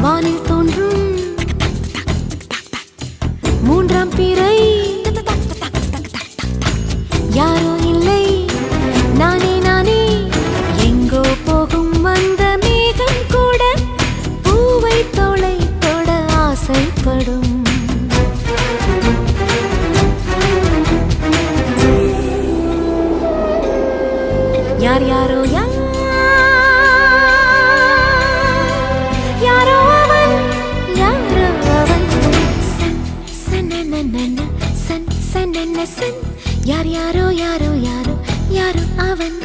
வானில் தோன்றும் மூன்றாம் பிறை யாரோ இல்லை நானே நானே எங்கோ போகும் அந்த மேகம் கூட பூவை தோளை தொட ஆசைப்படும் யார் யாரோ யாரோ அவன் யாரோ அவன் சன் சனனனன சன் சனன சன் யார் யாரோ யாரோ யாரோ யாரோ அவன்